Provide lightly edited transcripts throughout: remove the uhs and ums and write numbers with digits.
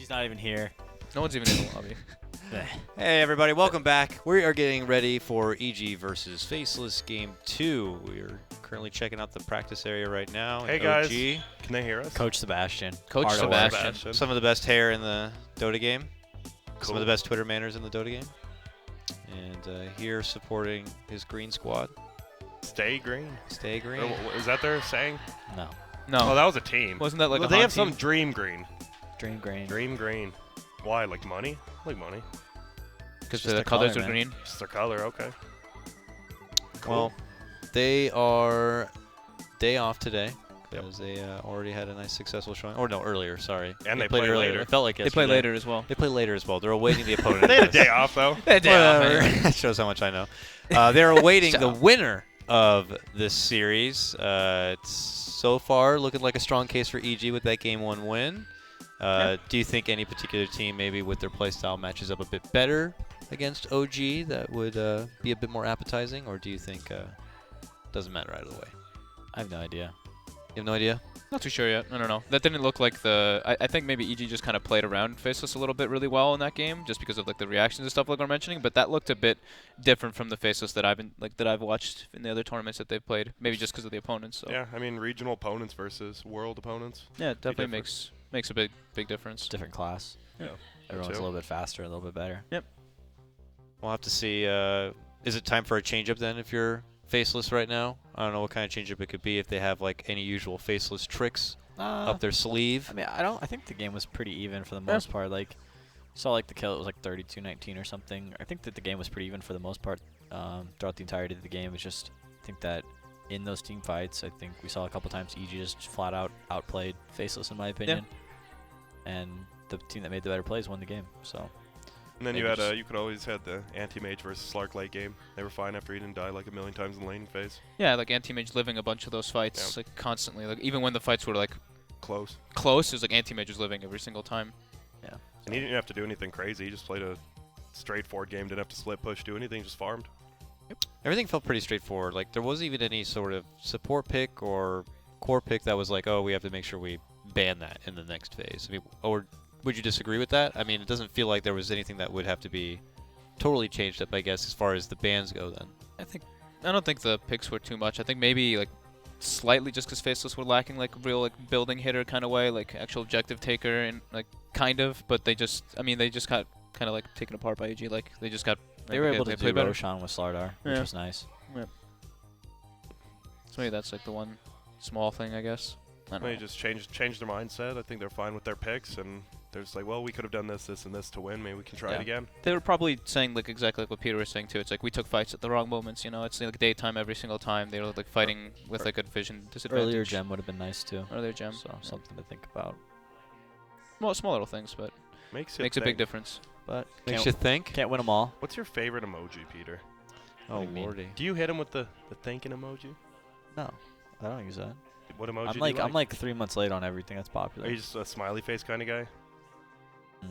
EG's not even here. No one's even in the lobby. Hey everybody, welcome back. We are getting ready for EG versus Faceless Game 2. We are currently checking out the practice area right now. Hey guys, can they hear us? Coach Sebastian. Coach Hard Sebastian. Some of the best hair in the Dota game. Cool. Some of the best Twitter manners in the Dota game. And here supporting his green squad. Stay green. Stay green. Is that their saying? No. No. Oh, that was a team. Wasn't that like well, a they hot have team? some dream green. Dream green. Dream green. Why? Like money? Like money. Because just the the colors color, are man. green. Just their color. Okay. Well, they are day off today Yep. because they already had a nice successful showing. Or no, earlier, sorry. And they played play earlier. later. It felt like They yesterday. play later as well. They play later as well. They're awaiting the opponent. They had a day off though. They had day off Whatever. anyway. That shows how much I know. They're awaiting Shut the up. winner of this series. It's so far looking like a strong case for EG with that Game 1 win. Do you think any particular team, maybe with their playstyle, matches up a bit better against OG that would be a bit more appetizing? Or do you think doesn't matter either way? I have no idea. You have no idea? Not too sure yet. I don't know. That didn't look like the. I think maybe EG just kind of played around Faceless a little bit really well in that game, just because of like the reactions and stuff like we're mentioning. But that looked a bit different from the Faceless that I've watched in the other tournaments that they've played. Maybe just because of the opponents. So. Yeah, I mean regional opponents versus world opponents. Yeah, it definitely different. makes a big difference. Different class. Yeah. Everyone's too. a little bit faster, a little bit better. We'll have to see. Is it time for a change-up then if you're Faceless right now? I don't know what kind of change-up it could be if they have like any usual Faceless tricks up their sleeve. I mean, I think the game was pretty even for the most part. Like, saw like the kill, it was like 32-19 or something. I think that the game was pretty even for the most part throughout the entirety of the game. It's just, I think that in those team fights, I think we saw a couple times EG just flat out outplayed Faceless in my opinion. And the team that made the better plays won the game. So. And then Maybe you had just- you could always had the anti-mage versus Slark late game. They were fine after he didn't die like a million times in the laning phase. Yeah, like Anti-Mage living a bunch of those fights like constantly. Like even when the fights were like Close. close, it was like Anti-Mage was living every single time. Yeah. And he didn't have to do anything crazy. He just played a straightforward game. Didn't have to split push, do anything. Just farmed. Everything felt pretty straightforward. Like there wasn't even any sort of support pick or core pick that was like, oh, we have to make sure we ban that in the next phase. I mean, or would you disagree with that? I mean, it doesn't feel like there was anything that would have to be totally changed up, I guess, as far as the bans go then. I don't think the picks were too much. I think maybe like slightly just because Faceless were lacking like real like building hitter kind of way, like actual objective taker and like kind of, but they just got kind of like taken apart by EG. Like they just got They were able to do play better. Roshan with Slardar, which Yeah. was nice. So maybe that's like the one small thing, I guess. I don't They know. just changed their mindset. I think they're fine with their picks, and they're just like, well, we could have done this, this, and this to win. Maybe we can try Yeah. it again. They were probably saying like exactly like what Peter was saying too. It's like we took fights at the wrong moments, you know. It's like daytime every single time. They were like fighting with like a vision disadvantage. Earlier gem would have been nice too. Earlier gem. So Yeah. something to think about. Well, small little things, but Makes makes a big think. difference. But Makes can't, you think? can't win them all. What's your favorite emoji, Peter? Oh, do you mean? lordy. Do you hit him with the thinking emoji? No, I don't use that. What emoji I'm do like you I'm like 3 months late on everything that's popular. Are you just a smiley face kind of guy? Mm,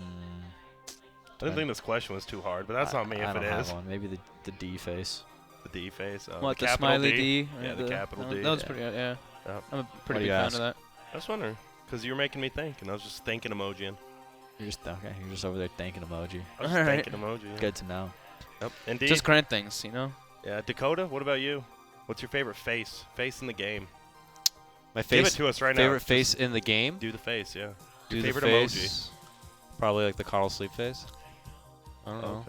I didn't think this question was too hard, but that's not me I if don't it have is. one. Maybe the D face. The D face. What the the capital smiley D? Yeah, right, the capital D. That was Yeah. pretty. Yeah. Yep. I'm a Why pretty do big you fan ask? of that. I was wondering, because you were making me think, and I was just thinking emoji. You're just okay. You're just over there thanking emoji. I was just Alright. thinking emoji. Yeah. Good to know. Yep. Indeed. Just grant things, you know. Yeah. Dakota, what about you? What's your favorite face? Face in the game. My Give it face, to us right favorite now. face in the game? Do the face, yeah. Do Your the favorite face. Probably like the Carl Sleep face. I don't know.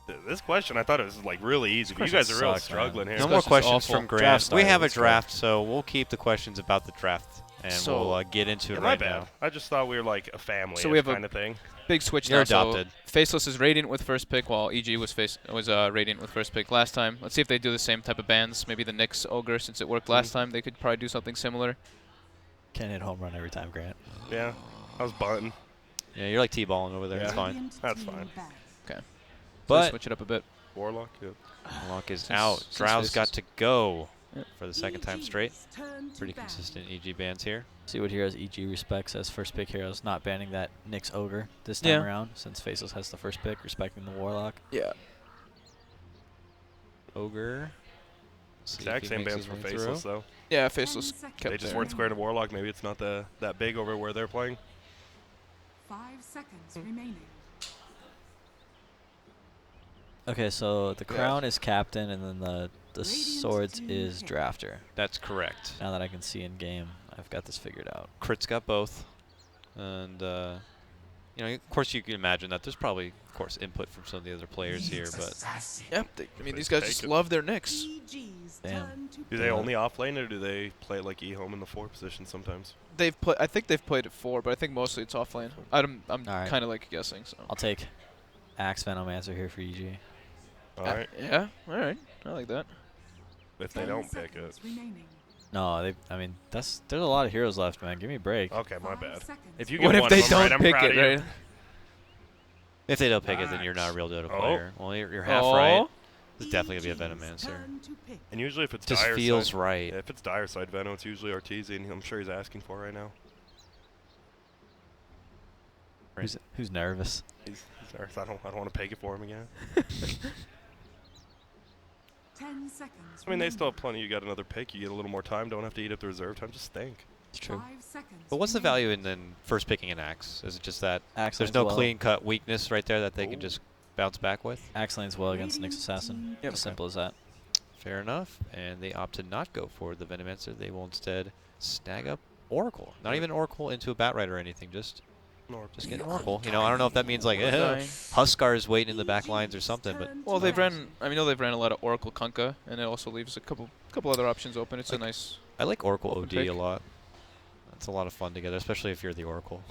Okay. This question, I thought it was like really easy, but you questions guys are real suck, man. struggling here. No This more question's questions awful. from Grant. Draft We style, have a let's go. draft, so we'll keep the questions about the draft, and So- we'll get into it Yeah, my right bad. now. I just thought we were like a family So we have a- kind of thing. Big switch You're now. So adopted. Faceless is Radiant with first pick, while EG was Radiant with first pick last time. Let's see if they do the same type of bans. Maybe the Nyx Ogre, since it worked last time, they could probably do something similar. Can't hit home run every time, Grant. Yeah. I was bunting. Yeah, you're like T-balling over there. Yeah. It's fine. That's fine. Okay. So But switch it up a bit. Warlock, yeah. Lock is Since- out. since Drow's got Faceless. to go Yep. for the second time straight. Pretty consistent EG bans here. See what Heroes EG respects as first pick heroes, not banning that Nyx Ogre this time Yeah. around, since Faceless has the first pick, respecting the Warlock. Yeah. Ogre. See if Exact he same makes bans his for way Faceless, through. though. Yeah, Faceless They kept just there. weren't square to Warlock. Maybe it's not that big over where they're playing. 5 seconds remaining. Okay, so the crown is captain, and then the swords is drafter. That's correct. Now that I can see in game, I've got this figured out. Crit's got both. And, you know, of course you can imagine that there's probably, of course, input from some of the other players here, but Yep. I mean, these guys just love their Knicks. Damn. Do they only offlane, or do they play like E-home in the 4 position sometimes? They've played. I think they've played it 4, but I think mostly it's offlane. I'm Alright. kind of like guessing. So. I'll take Axe Venomancer here for EG. All right. Yeah. All right. I like that. If they don't pick it. No, I mean, there's a lot of heroes left, man. Give me a break. Okay, my bad. If you What get if one they of them don't right, I'm pick proud it? of you. Right. if they don't pick it, then you're not a real Dota Oh. player. Well, you're half Oh. right. It's definitely going to be a Venomancer. And usually if it's Just dire feels side, right. Yeah, if it's dire side Veno, it's usually Arteezy, I'm sure he's asking for right now. Who's nervous? He's nervous. I don't want to pick it for him again. 10 seconds. I mean, they still have plenty. You got another pick. You get a little more time. Don't have to eat up the reserve time. Just think. It's true. 5 seconds. But what's the value in then first picking an Axe? Is it just that Axe there's lane's no well. clean-cut weakness right there that they can Ooh. just bounce back with? Axe lane's well against Nyx Assassin. Yep. As simple as that. Fair enough. And they opt to not go for the Venomancer. They will instead snag up Oracle. Not even Oracle into a Batright or anything. Just get an Oracle. You know, I don't know if that means like Huskar is waiting in the back lines or something, but Well, they've ran. I mean, they've ran a lot of Oracle Kunkka, and it also leaves a couple other options open. It's a nice. I like Oracle OD pick. a lot. That's a lot of fun together, especially if you're the Oracle.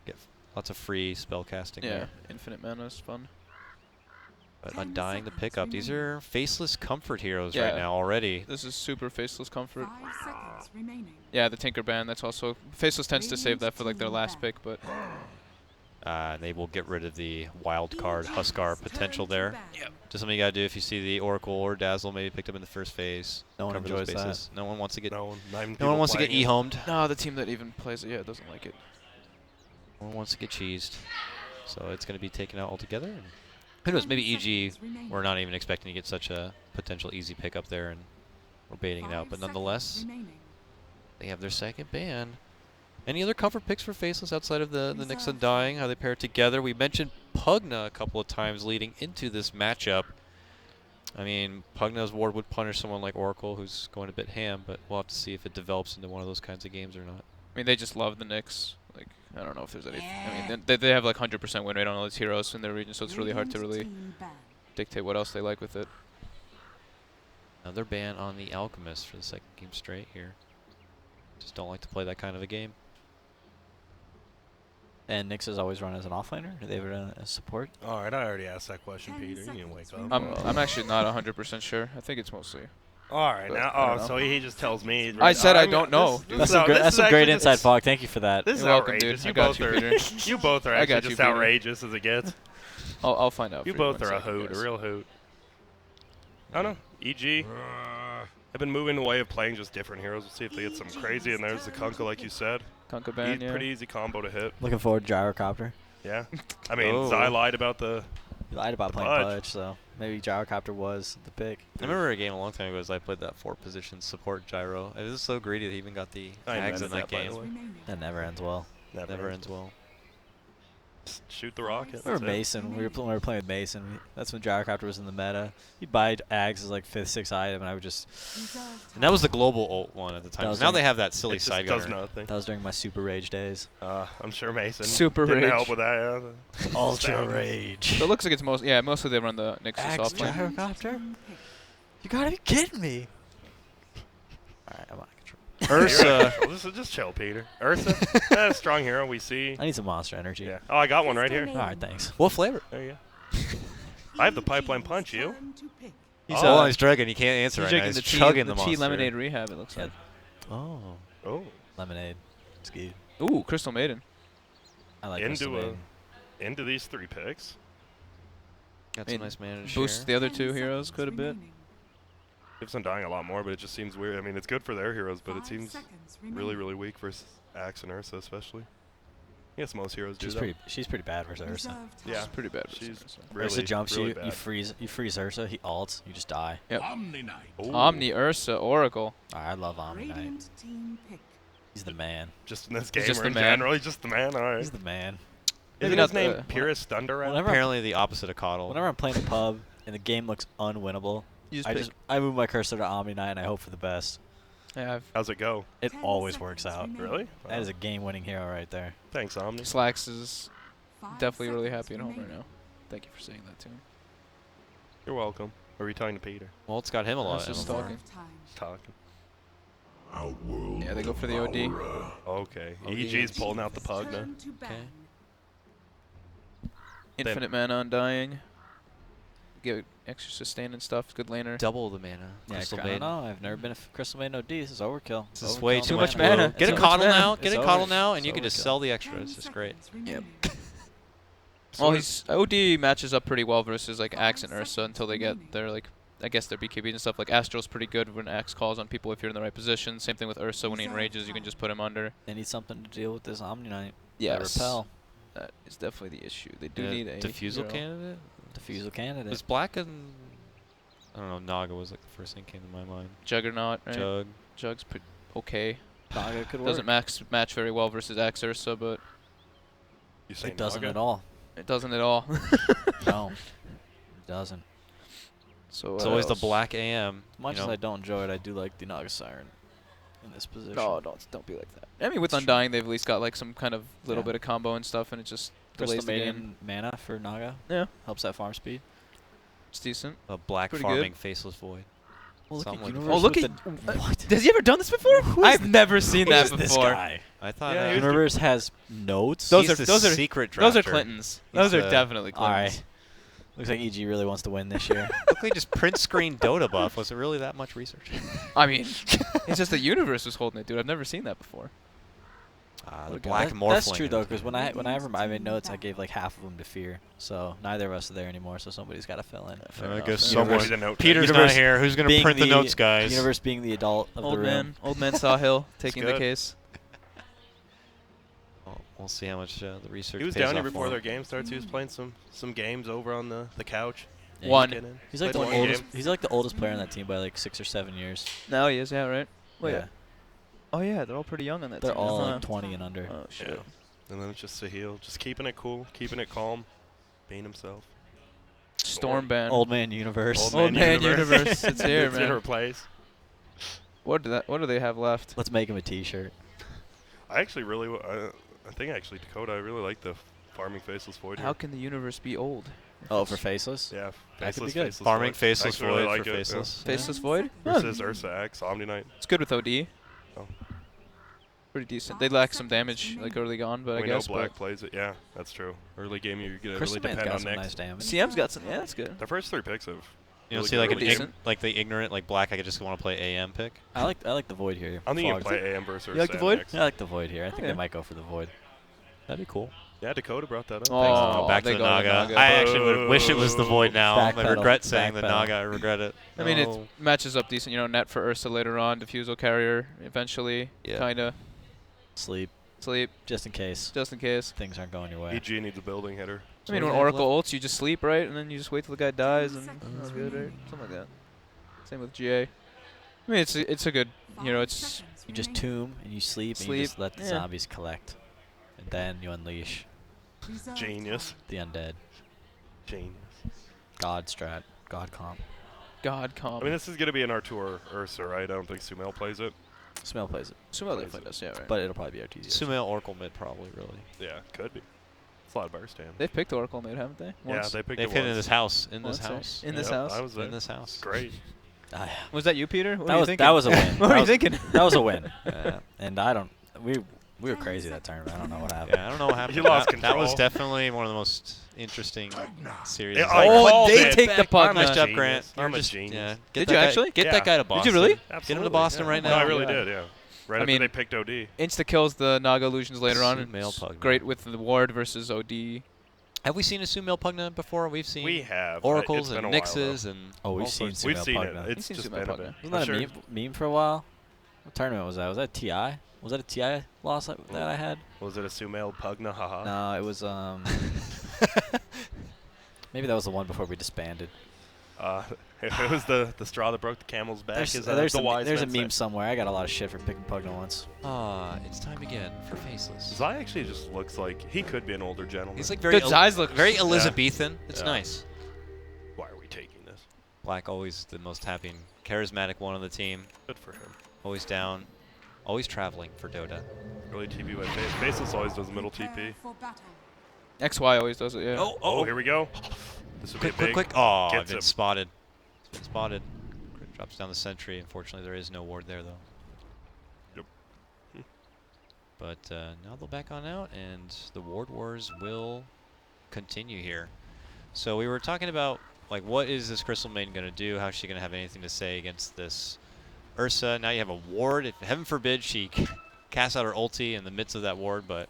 Get lots of free spell casting. Yeah, there. infinite mana is fun. But 10 Undying the seconds pickup. These remaining. are faceless comfort heroes Yeah. right now already. This is super Faceless Comfort. 5 seconds remaining. Yeah, the Tinker Band. That's also Faceless tends to save that for like their last pick, but They will get rid of the wild card Huskar potential there. Yep. Just something you gotta do if you see the Oracle or Dazzle maybe picked up in the first phase. No one Cover those enjoys that. bases. No one wants to get. No one, not even No people one wants to get playing it. e-homed. no, the team that even plays it, yeah, doesn't like it. No one wants to get cheesed. So it's gonna be taken out altogether. And who knows? Maybe EG. We're not even expecting to get such a potential easy pick up there, and we're baiting it out. But nonetheless, they have their second ban. Any other comfort picks for Faceless outside of the Nyx Undying, how they pair together? We mentioned Pugna a couple of times leading into this matchup. I mean, Pugna's ward would punish someone like Oracle, who's going a bit ham, but we'll have to see if it develops into one of those kinds of games or not. I mean, they just love the Knicks. Like, I don't know if there's any. I mean, they have like 100% win rate on all these heroes in their region, so it's really hard to really dictate what else they like with it. Another ban on the Alchemist for the second game straight here. Just don't like to play that kind of a game. And Nyx is always run as an offlaner? Do they ever run as support? All right, I already asked that question, Peter. You need to wake up. I'm actually not 100% sure. I think it's mostly. All right, But now, I don't know. so he just tells me. I said I I'm- don't know. That's some great inside fog. Thank you for that. This is You're welcome, outrageous. dude. You I got both you, are. Peter. You both are I actually got you, just Peter. outrageous as it gets. I'll find out. You for both one are a second, hoot, a guys. real hoot. I don't know. EG. I've been moving away of playing just different heroes. We'll see if they get some crazy. And there's the Kunkka, like you said. Kunkka Band, yeah. Pretty easy combo to hit. Looking forward to Gyrocopter. Yeah. I mean, Oh. Zai lied about the. You lied about The playing Pudge. Pudge, so maybe Gyrocopter was the pick. I remember a game a long time ago as I played that 4-position support Gyro. I was so greedy that he even got the I tags in invented that that, by the game. way. That never ends well. Never ends well. Just shoot the rocket. Remember that's it. Mason? We were playing with Mason. That's when Gyrocopter was in the meta. He'd buy Ags as like 5th, 6th item, and I would just. And that was the global ult one at the time. That was Now like- they have that silly It just side does gunner. nothing. That was during my Super Rage days. I'm sure Mason Super didn't rage. help with that. Yeah. Ultra Rage. So it looks like it's mostly they run the Knicks Axe offlane. Gyrocopter? You gotta be kidding me. Alright, I'm out of control. Ursa. Just chill, Peter. Ursa, strong hero. We see. I need some monster energy. Yeah. Oh, I got one right here. Alright, thanks. What flavor? There you go. I have the pipeline punch. You? He's Oh. on his dragon. He can't answer He's right now. drinking He's the chugging the tea monster. lemonade rehab. It looks Yeah. like. Oh, Oh. lemonade. It's good. Ooh, Crystal Maiden. I like Into Crystal a- Maiden. Into these 3 picks. Got I mean, some nice mana to Boost share. the other two heroes quite a bit. Gives Undying a lot more, but it just seems weird. I mean, it's good for their heroes, but it seems really, really weak versus Axe and Ursa, especially. I guess most heroes do that. She's pretty bad versus Ursa. Yeah. It's pretty bad. She's Ursa. really, Ursa jumps really you, bad. you freeze Ursa, he ults, you just die. Yep. Ooh. Omni Ursa Oracle. I love Omni Knight. Radiant team pick. He's the man. Just in this He's game just or the in man. general, he's just the man. All right. He's the man. Isn't not his name the- Purist Thunder? Whenever Apparently the opposite of Kotl. Whenever I'm playing the pub and the game looks unwinnable, You I move my cursor to Omni Knight and I hope for the best. Yeah, How's it go? It 10 always seconds works out. remaining. Really? That is a game-winning hero right there. Thanks, Omni. Slacks is 5 definitely really seconds happy at home right remaining. now. Thank you for saying that to him. You're welcome. Or are you talking to Peter? Well, it's got him a I lot. was just of talking. Reserve time. Talking. Yeah, they go for the OD. Okay. Oh, EG's yes. pulling out the Pugna. Turn to ban. Infinite mana Undying. Get extra sustain and stuff. Good laner. Double the mana. Yeah, Crystal I don't Maiden. know. I've never been a Crystal Maiden OD. This is overkill. This is Overkill way on too the much mana. mana. Get a It's too much Kotl now. mana. Get a It's Kotl over. now, and It's you can just overkill. sell the extra. 10 It's just great. seconds Yep. remaining. Well, his OD matches up pretty well versus like Axe and 5 Ursa until they seconds get their like, I guess their BKB and stuff. Like Astral's pretty good when Axe calls on people if you're in the right position. Same thing with Ursa when he enrages, you can just put him under. They need something to deal with this Omni Knight. Yes. Repel. That is definitely the issue. They do Yeah, need a diffusal hero. candidate. Diffusal candidate. Was Black and I don't know. Naga was like the first thing came to my mind. Juggernaut, right? Jug. Jug's pretty okay. Naga could work. Doesn't match very well versus Axe Ursa, but You say It doesn't Naga? at all. it doesn't at all. No. It doesn't. So It's what always the else? Black AM. As much you as know. I don't enjoy it, I do like the Naga Siren in this position. No, don't be like that. I mean, with It's true. Undying, they've at least got like some kind of little Yeah. bit of combo and stuff, and it just Crystal delays the game. Maiden mana for Naga Yeah, helps that farm speed. it's decent. A Black Pretty farming good. Faceless Void. Well, look Something at like Universe that. Oh, look with at the, what? Has he ever done this before? I've never seen that Who's this before. guy? I thought Yeah, he was Universe has notes. Those he's are- the those are- secret drafter. Those are Clintons. Those He's are a- definitely All Clintons. right. Looks like EG really wants to win this year. Quickly just print screen Dota buff. Was it really that much research? I mean, it's just the universe was holding it, dude. I've never seen that before. The Look, Black that- Morphling. That's true though, because whenever I made notes, I gave like half of them to Fear. So neither of us are there anymore. So somebody's got to fill in. Fair I enough, guess fair enough. someone. Maybe the note Peter's Universe not here. Who's gonna being print the notes, guys? Universe being the adult of Old the room. Old man Sawhill taking the good. case. Well, we'll see how much the research. He was pays down here off before for their him. game starts. He was playing some games over on the couch. Yeah, One. Getting- He's like the played one oldest. game. He's like the oldest player on that team by like 6 or 7 years. Now he is, yeah, right? Wait. Yeah. Oh yeah, they're all pretty young on that They're team. all huh? like 20 and under. Oh shit. Yeah. And then it's just Sahil, just keeping it cool, keeping it calm, being himself. Stormban. Old man universe. Old man universe, it's here, It's man. in her place. What do they have left? Let's make him a T-shirt. I actually really, I think actually Dakota, I really like the farming Faceless Void here. How can the universe be old? Oh, for Faceless? Yeah, That could be Faceless, good. Faceless Farming Void. Faceless Actually really Void like for it, yeah. Faceless. Faceless 10 Void? seconds Versus remaining. Ursa X, Omni Knight. It's good with OD. Oh. Pretty decent. They lack some damage like early on, but I We know guess. Black plays it. Yeah, that's true. Early game, you're gonna Crystal really Man's depend got on some Nick. nice damage. CM's got some. Yeah, that's good. The first 3 picks have. You know, really see good like early an game. Decent. like the ignorant like Black. I just want to play AM pick. I like the Void here. I don't think you can Fogged. play AM versus You like the Ursa Void? X. Yeah, I like the Void here. I think Okay. they might go for the Void. That'd be cool. Yeah, Dakota brought that up. Oh, Back to they the go to Naga. I actually would wish it was the Void now. I Backpedal, regret saying the backpedal. Naga. I regret it. I mean, it No. matches up decent. You know, net for Ursa later on. Diffusal carrier eventually. Yeah. Kinda Sleep, sleep just in case just in case. things aren't going your way. EG needs a building hitter. I mean, what when do they have Oracle ults, you just sleep, right? And then you just wait till the guy dies, 10 and seconds that's good, right? remaining. Something like that. Same with GA. I mean, it's a good. You know, 5 it's seconds You just remaining. tomb and you sleep, and you just Sleep, let the yeah. zombies collect, and then you unleash Reserve Genius. time. the undead. Genius. God strat, God comp. God comp. I mean, this is going to be an R2 or Ursa, right? I don't think Sumail plays it. Smell plays it, Sumo definitely does, yeah, right. but it'll probably be Artesia. Sumail Oracle mid probably really. Yeah, could be. It's a lot of burst damage. They've picked Oracle mate, haven't they? Yeah, Once? they picked They've it hit in once. this house. In Once, this right? house. In this Yep, house. I was there. In this house. Great. Ah, Was that you, Peter? What that were you was thinking? that was a win. What were you thinking? That was a win. And I don't. We were crazy that tournament. I don't know what happened. Yeah, I don't know what happened. You lost That was control. definitely one of the most interesting series. Yeah, I've I ever- Oh, called they it. take the puck. Nice now. job, Genius. Grant. I'm You're a just- genius. Yeah. Did that you guy- actually? Get Yeah. that guy to Boston. you really? Get him to Absolutely, Boston yeah. right No, now. I really Yeah. did, yeah. Right I after mean, they picked OD. Insta kills the Naga illusions later on. and Sumail it's Pugna. great with the ward versus OD. Have we seen a Sumail Pugna before? We've seen We have. Oracles It's been and a while, though. Nixes and Oh, we've all seen sorts. We've Sumail seen Pugna. it. It's seen just Sumail been a Pugna. bit. Wasn't that I'm a sure- meme for a while? What tournament was that? Was that TI? Was that a TI loss that I had? Was it a Sumail Pugna? Haha. No, it was maybe that was the one before we disbanded. It was the straw that broke the camel's back. There's a meme meme somewhere. I got a lot of shit for picking Pugna once. It's time again for Faceless. Zai actually just looks like he could be an older gentleman. He's like very Good eyes look very Elizabethan. It's Yeah. nice. Why are we taking this? Black always the most happy and charismatic one on the team. Good for him. Always down. Always traveling for Dota. Really TP by Faceless always does middle TP. For battle. XY always does it, yeah. Oh, here we go. This would be a big. Quick. Oh, I've gets been him. spotted. It's been spotted. Crit drops down the sentry. Unfortunately, there is no ward there, though. Yep. But now they'll back on out, and the ward wars will continue here. So we were talking about, like, what is this Crystal Maiden going to do? How's she going to have anything to say against this Ursa? Now you have a ward. If heaven forbid she casts out her ulti in the midst of that ward, but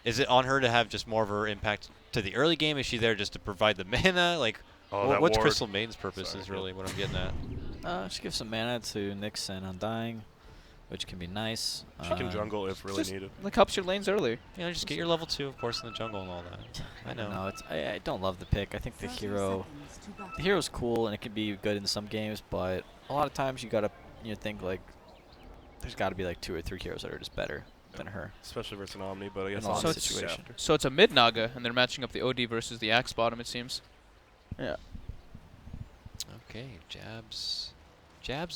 is it on her to have just more of her impact to the early game? Is she there just to provide the mana? Like, That what's ward. Crystal Maiden's purpose Sorry, is really what I'm getting at. Just give some mana to Nyx and Undying, which can be nice. She can jungle if really just needed. like helps your lanes early. You know, just get your level 2, of course, in the jungle and all that. I know. No, I don't love the pick. I think the 30 hero, seconds to battle. the hero's cool and it can be good in some games, but a lot of times you gotta think like there's got to be like 2 or 3 heroes that are just better than her. Especially versus an Omni, but I guess In a lot of Omni's situations. after. So it's a mid Naga, and they're matching up the OD versus the Axe bottom, it seems. Yeah. Okay, Jabs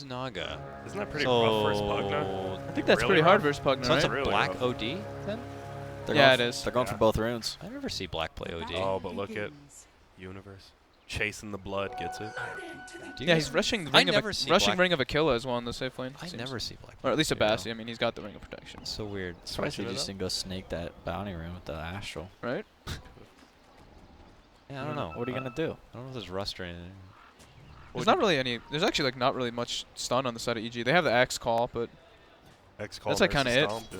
Naga. Isn't that pretty rough versus Pugna? I think that's Really pretty hard rough? versus Pugna, So that's right? a Really black rough. OD then? Yeah, it is. They're going for both runes. I never see black play OD. Oh, but look at Universe. Chasing the blood gets it. Do you Yeah, guys- he's rushing I ring of never a, see rushing black- ring of Aquila as well in the safe lane. I seems. never see black. Or at least a play OD. Bassi. I mean, he's got the ring of protection, It's so weird. Surprised they Switching it just up. didn't go snake that bounty rune with the Astral. right? Yeah, I don't know. What are you gonna do? I don't know if there's rust or anything. There's not really any. There's actually like not really much stun on the side of EG. They have the Axe call, but X call That's, like, versus kinda it. Stomp, yeah.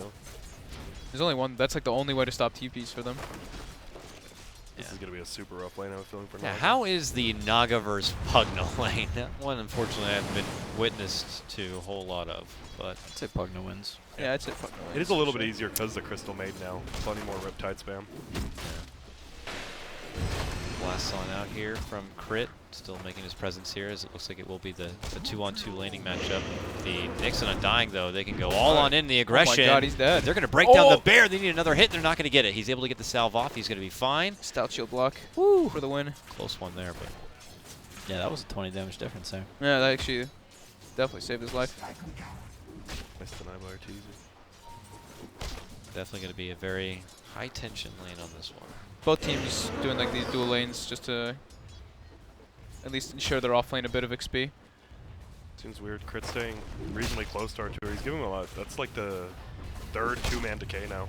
there's only one. That's like the only way to stop TPs for them. This Yeah. is gonna be a super rough lane. I have a feeling for Now, Naga. how is the Naga versus Pugna lane? That one, unfortunately, I haven't been witnessed to a whole lot of. But I'd say Pugna wins. Yeah, it's it. It is a little bit easier because the Crystal Maid now. Plenty more Riptide spam. Blast on out here from Crit, still making his presence here, as it looks like it will be the 2-on-2 laning matchup. The Nyx and Undying, though, they can go all on in the aggression. Oh my God, he's dead. They're going to break down the bear. They need another hit. They're not going to get it. He's able to get the salve off. He's going to be fine. Stout shield block. Woo for the win. Close one there, but Yeah, that was a 20 damage difference there. Yeah, that actually definitely saved his life. Nice deny by Arteezy. definitely going to be a very high tension lane on this one. Both teams doing like these dual lanes just to at least ensure they're off lane a bit of XP. Seems weird. Crit staying reasonably close to R2. He's giving him a lot. That's like the third 2-man decay now.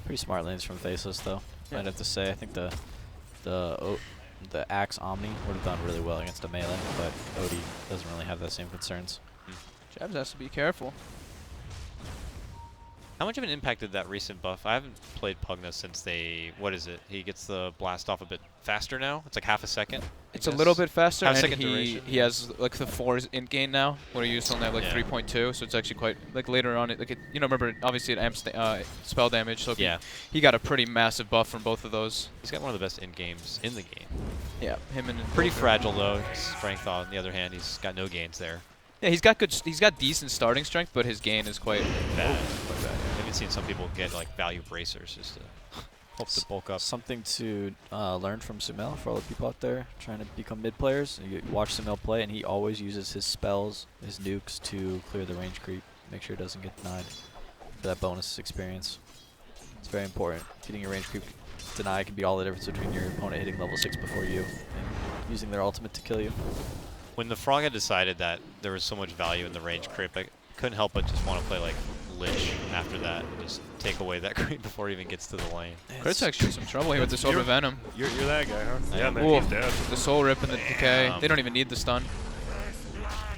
Pretty smart lanes from Faceless though. Yeah. I'd have to say. I think the Axe Omni would have done really well against a melee, but Odie doesn't really have the same concerns. Jabs has to be careful. How much of an impact did that recent buff? I haven't played Pugna since they, what is it? He gets the blast off a bit faster now? It's like half a second? I It's a guess? little bit faster, Half and second duration, he has like the 4s in gain now. What he used to only have like Yeah. 3.2, so it's actually quite like later on. It, like it, you know, remember obviously it amps spell damage, so if Yeah. he got a pretty massive buff from both of those. He's got one of the best end games in the game. Yeah, him and Pretty fragile though. Strength on the other hand, he's got no gains there. Yeah, he's got decent starting strength, but his gain is quite Bad. quite bad. I've even seen some people get like value bracers just to hope to bulk up. Something to learn from Sumail for all the people out there trying to become mid players. You watch Sumail play, and he always uses his spells, his nukes, to clear the range creep. Make sure it doesn't get denied for that bonus experience. It's very important. Getting your range creep denied can be all the difference between your opponent hitting level 6 before you and using their ultimate to kill you. When the Frog had decided that there was so much value in the range creep, I couldn't help but just want to play like Lich after that and just take away that creep before it even gets to the lane. Crit's actually some trouble here with this Orb of Venom. You're that guy, huh? I Yeah, am. man, Ooh, he's dead. the Soul Rip and the Decay. Damn. They don't even need the stun.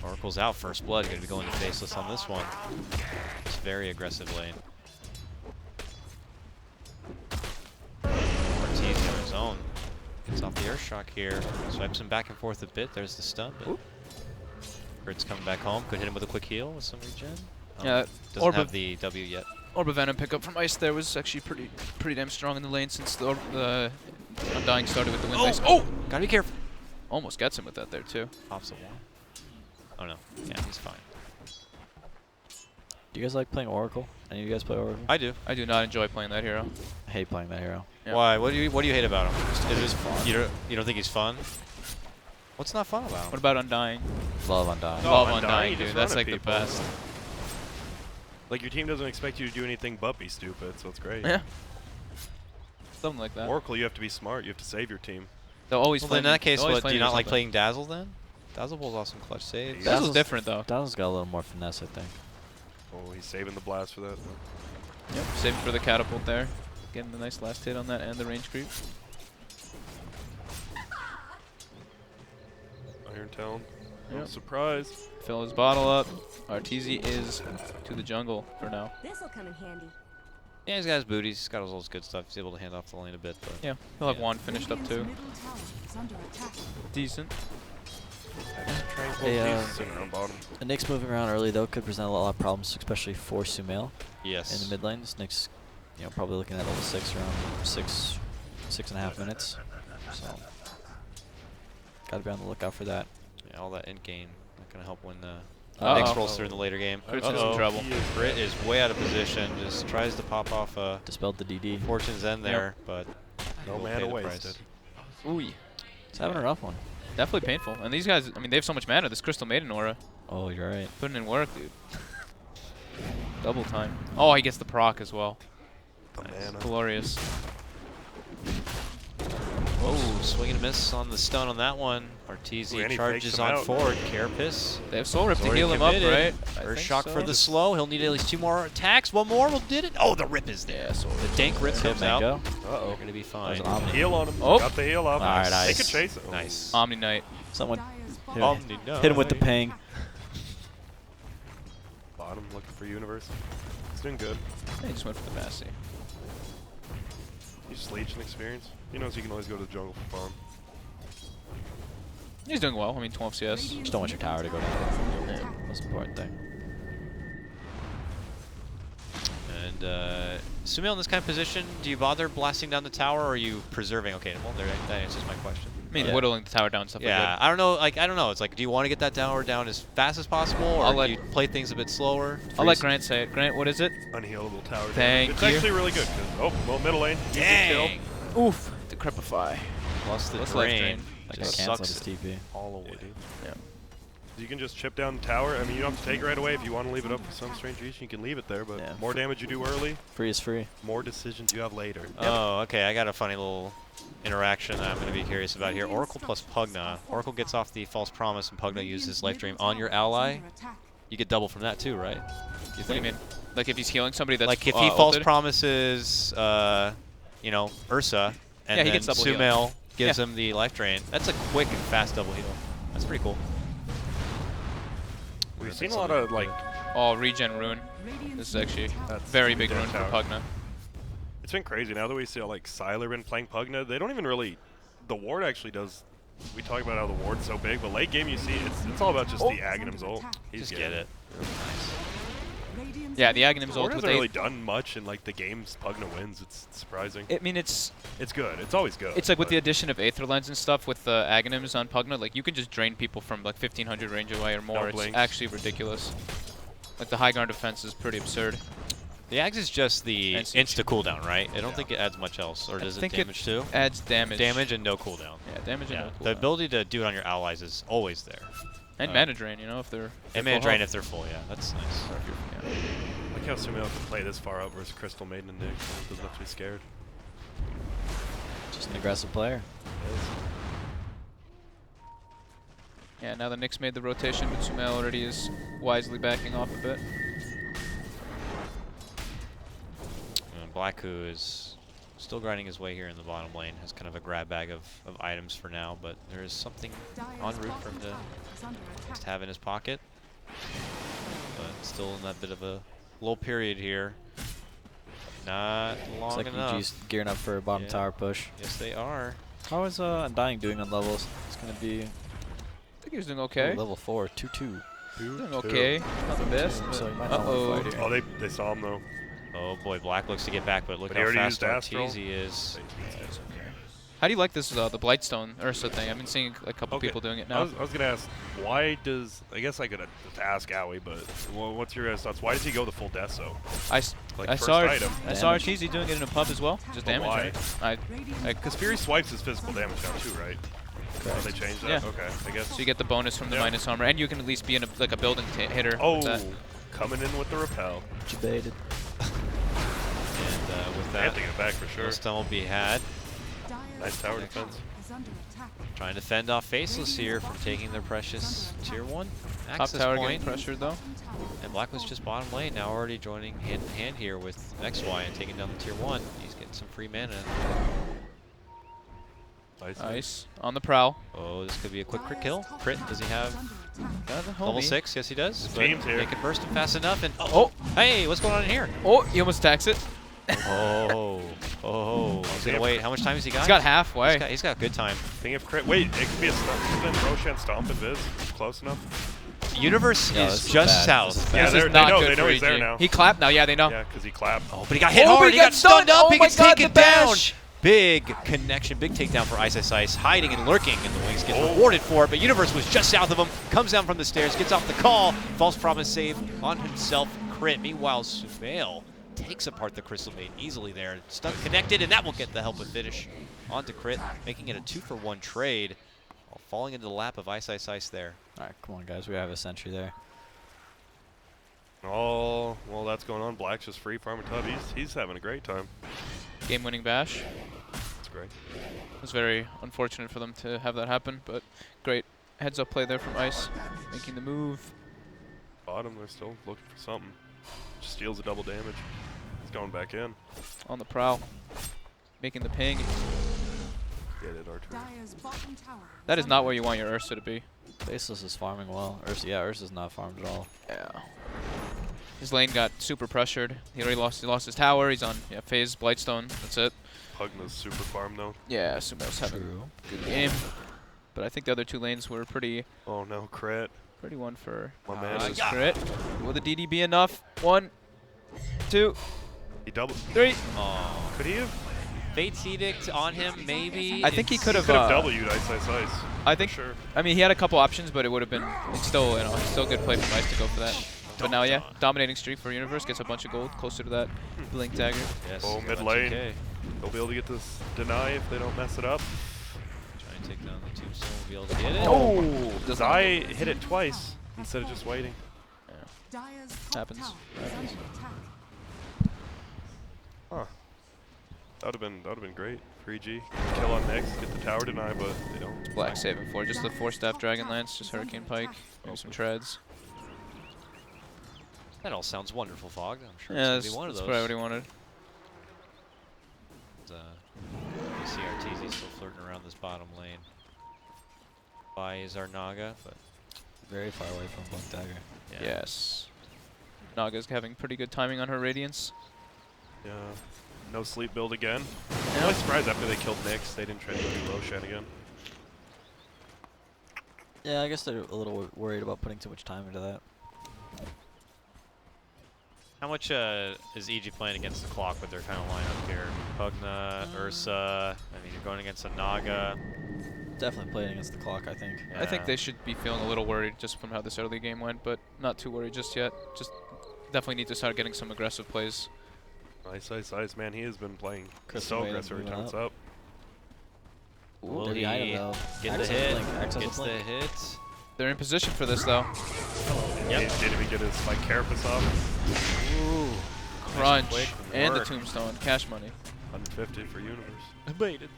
Oracle's out, first blood, going to be going to Faceless on this one. It's very aggressive lane. Ortiz on his own. Gets off the Earthshock here. Swipes him back and forth a bit. There's the stun. But Kurt's coming back home. Could hit him with a quick heal with some regen. Yeah, Doesn't Orb have of- the W yet. Orb of Venom pickup from Ice there was actually pretty damn strong in the lane since the Undying started with the Wind Ice. Oh! Gotta be careful. Almost gets him with that there, too. Pops the wall. Oh no. Yeah, he's fine. Do you guys like playing Oracle? Any of you guys play Oracle? I do. I do not enjoy playing that hero. I hate playing that hero. Yeah. Why? What do you hate about him? Is He's it fun. you don't think he's fun? What's not fun about him? What about Undying? Love Undying. Oh, Love Undying, Undying, you dude. just That's run like at the people. best. Like, your team doesn't expect you to do anything but be stupid, so it's great. Yeah. Something like that. Oracle, you have to be smart. You have to save your team. They'll always Well, flame in that you- case, they'll always what, do flame you not like something. playing Dazzle then? Dazzle pulls off some clutch saves. Yeah. Dazzle's different, though. Dazzle's got a little more finesse, I think. Oh, he's saving the blast for that. Yep, saving for the catapult there. Getting the nice last hit on that and the range creep. Iron Talon. No Yep. surprise. Fill his bottle up. Arteezy is to the jungle for now. This'll come in handy. Yeah, he's got his booties. He's got all his good stuff. He's able to hand off the lane a bit, but Yeah, he'll have Yeah. one finished up Radiant's too. middle tower is under attack. Decent. Hey, He's sitting on bottom. The Nyx moving around early though could present a lot of problems, especially for Sumail yes. in the mid lanes. Nyx, probably looking at level 6 around 6.5 minutes. So gotta be on the lookout for that. Yeah, all that end game not gonna help when the Uh-oh. Nyx rolls through in the later game. Crit's in some trouble. Crit is way out of position. Just tries to pop off a Dispelled the DD. Fortune's End there, but No will mana pay the wasted. price. Ooh, It's having a rough one. definitely painful. And these guys, I mean, they have so much mana. This Crystal Maiden aura, Oh, you're right. putting in work, dude. Double time. Oh, he gets the proc as well. The mana. Glorious. Oh, swing and a miss on the stun on that one. Ooh, Arteezy and he charges fakes him on out. forward. Carapace. They have Soul Rip to Already heal him up, committed. right? I First think shock so. for the slow. He'll need at least 2 more attacks. One more will did it. Oh, the rip is there. Yeah, Soul The Rip. dank rip Good comes out. mango. They're Uh-oh. going to be fine. There's an Omni. Heal on him. Oh. Got the heal off. Alright, They nice. could chase it. Nice. Omni Knight. Someone Dyer's hit bottom him, Omni, hit him with the ping. Bottom looking for Universe. He's doing good. He just went for the Massey. He's just leeching experience. He knows he can always go to the jungle for farm. He's doing well. I mean, 12 CS. Just don't want your tower to go down. Most important thing. And Sumail in this kind of position, do you bother blasting down the tower, or are you preserving? Okay, well, that answers my question. I mean, Yeah. whittling the tower down and stuff Yeah, like that. I don't know. I don't know. It's like, do you want to get that tower down as fast as possible, or I'll do let- you play things a bit slower? I'll let Grant say it. Grant, what is it? Unhealable tower. damage. Thank it's you. actually really good. 'Cause- oh, well, middle lane. Easy Dang. kill. Oof. Decrepify. Plus the Plus life drain. drain. Like Just I canceled sucks his TP. all away. Yeah. You can just chip down the tower. I mean, you don't have to take it right away. If you want to leave it up for some strange reason, you can leave it there. But Yeah. more damage you do early, Free is free. more decisions you have later. Oh, okay. I got a funny little interaction that I'm going to be curious about here. Oracle plus Pugna. Oracle gets off the false promise, and Pugna uses Life Dream on your ally. You get double from that too, right? You What do you mean? Like if he's healing somebody that's Like if he false ulted? promises, Ursa, and Yeah, he then gets double heal. Sumail gives Yeah. him the life drain. That's a quick and fast double heal. That's pretty cool. We've seen a lot of like. Oh, regen rune. This is actually That's very big dead rune for tower. Pugna. It's been crazy now that we see like Sylar been playing Pugna. They don't even really. The ward actually does. We talk about how the ward's so big, but late game you see it's all about just the Aghanim's ult. He's Just getting get it. Yeah, the Aghanim's Ward ult with hasn't really 8. done much in like the games Pugna wins. It's surprising. I mean, it's It's good. It's always good. like with but the addition of Aether Lens and stuff with the Aghanims on Pugna, like you can just drain people from like 1500 range away or more. It's blinks. actually ridiculous. Like the high ground defense is pretty absurd. The Axe is just the And siege. insta cooldown, right? I don't Yeah. think it adds much else, or I does it think damage too? Adds damage. Damage and no cooldown. Yeah, damage and Yeah, no the cooldown. ability to do it on your allies is always there. And mana drain, you know, if they're And full mana drain health. if they're full, yeah, that's nice. Yeah. I like how Sumail can play this far out versus Crystal Maiden and Nick. He doesn't have to be scared. Just an aggressive player. Yeah, now the Knicks made the rotation, but Sumail already is wisely backing off a bit. And Black, who is still grinding his way here in the bottom lane, has kind of a grab bag of items for now, but there is something en route for him to just have in his pocket. But still in that bit of a low period here. Not Looks long like enough. EG's gearing up for a bottom Yeah. tower push. Yes, they are. How is Undying doing on levels? It's gonna be I think he was doing okay. level 4, 2-2. Doing okay. Not the best. So but he might not wanna uh-oh. fight here. Oh, they saw him though. Oh boy, Black looks to get back, but look But he how already fast used Astral. Arteezy is. How do you like this, the Blightstone Ursa thing? I've been seeing a couple Okay. people doing it I now. was going to ask, why does, I guess I could just ask Owie, but what's your guys' thoughts? Why does he go the full death so? I First saw item. I saw Arteezy doing it in a pub as well. Just But damage, why? right? Because Fury swipes his physical damage now too, right? Oh, they changed that? Yeah. Okay, I guess. So you get the bonus from the minus armor, and you can at least be in a building hitter. Oh, with that. coming in with the repel. Debated. And with They have that, to get it back for sure. no stun will be had. Nice tower defense. Is under attack. Trying to fend off Faceless here from taking their precious tier 1 Top access tower point. getting pressured though. And Black was just bottom lane, now already joining hand in hand here with XY and taking down the tier 1. He's getting some free mana. Nice. On the prowl. Oh, this could be a quick crit kill. Crit, does he have Got the level homie. 6? Yes, he does. But Team's here. they can burst him fast enough. And Oh! hey, what's going on in here? Oh, he almost attacks it. Oh, he's gonna wait. How much time has he got? He's got halfway. He's got good time. Thing of crit. Wait, it could be a stomp. Then Roshan stomp and Viz. Close enough. Universe No, is this is just bad. This south. is Yeah, This they is not know, good they know for he's there EG. now. He clapped now. Yeah, they know. Yeah, because he clapped. Oh, but he got hit Oh, hard. he He got got stunned stunned. up. Oh He my gets God, taken the down. bash. Big connection, big takedown for Ice, hiding and lurking, and the Wings gets rewarded for it. But Universe was just south of him, comes down from the stairs, gets off the call, false promise save on himself, crit. Meanwhile, Sumail takes apart the Crystal Maiden easily there. Stuck connected, and that will get the help of finish onto crit, making it a 2-for-1 trade, while falling into the lap of Ice there. All right, come on, guys. We have a sentry there. Oh, well, that's going on. Black's just free farming tub. He's having a great time. Game-winning bash. That's great. It was very unfortunate for them to have that happen, but great heads-up play there from Ice, making the move. Bottom, they're still looking for something. Just steals the double damage. He's going back in. On the prowl, making the ping. Get it, Archer. Dire's bottom tower. That is not where you want your Ursa to be. Faceless is farming well. Ursa's not farmed at all. Yeah. His lane got super pressured. He already lost his tower. He's on phase Blightstone. That's it. Pugna's super farm though. Yeah, Sumail's having a good game. But I think the other two lanes were pretty Oh no, crit. one for My man is crit. Will the DD be enough? 1, 2, he doubled. 3. Oh, Could he have? Fate's Edict on him, maybe? I think he could have. Could have W'd Ice. I for think. sure. I mean, he had a couple options, but it would have been. It's still, still good play from Ice to go for that. But now, yeah, dominating streak for Universe, gets a bunch of gold closer to that Blink Dagger. Yes, Oh, got mid a lane. 2K. They'll be able to get this deny if they don't mess it up. Try and take down the tombstone, we'll be able to get it. Oh, Zai hit it twice instead of just waiting. Dire's top Happens. tower is under attack. Huh. That would have been great for EG. Kill on next, get the tower deny, but they don't. Black saving for just the 4-staff Dragon Lance, just Hurricane Pike, maybe some treads. That all sounds wonderful, Fog. I'm sure Yeah, it's going to be one of that's those. probably what he wanted. You see Arteezy still flirting around this bottom lane. By is our Naga, but Very far away from Blink Dagger. yeah. Yes. Naga's having pretty good timing on her Radiance. Yeah. No sleep build again. I'm really surprised after they killed Nyx, they didn't try to do Roshan again. Yeah, I guess they're a little worried about putting too much time into that. How much is EG playing against the clock with their kind of lineup here? Pugna, Ursa, I mean, you're going against a Naga. Definitely playing against the clock, I think. I think Yeah. they should be feeling a little worried just from how this early game went, but not too worried just yet. Just definitely need to start getting some aggressive plays. Ice, man, he has been playing Crystal so Maiden aggressive every moving time it's up. up. Will Dirty he item, though. get Access the hit? Blink, access Gets the Blink. hit. They're in position for this though. Yep. Did he get his like carapace off? Ooh. Crunch quick and the work. tombstone, cash money. 150 for Universe. Baited.